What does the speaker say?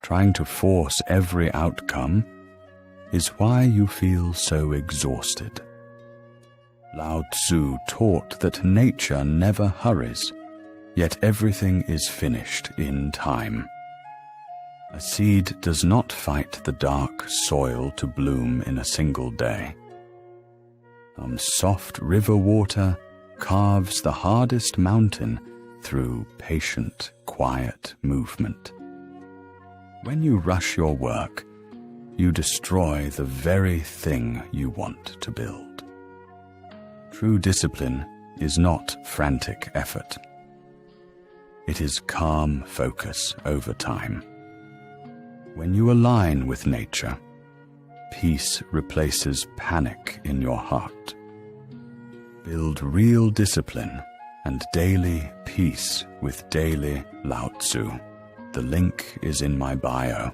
trying to force every outcome, is why you feel so exhausted. Lao Tzu taught that nature never hurries, yet everything is finished in time. A seed does not fight the dark soil to bloom in a single day. Some soft river water carves the hardest mountain through patient, quiet movement. When you rush your work, you destroy the very thing you want to build. True discipline is not frantic effort. It is calm focus over time. When you align with nature, peace replaces panic in your heart. Build real discipline and daily peace with daily Lao Tzu. The link is in my bio.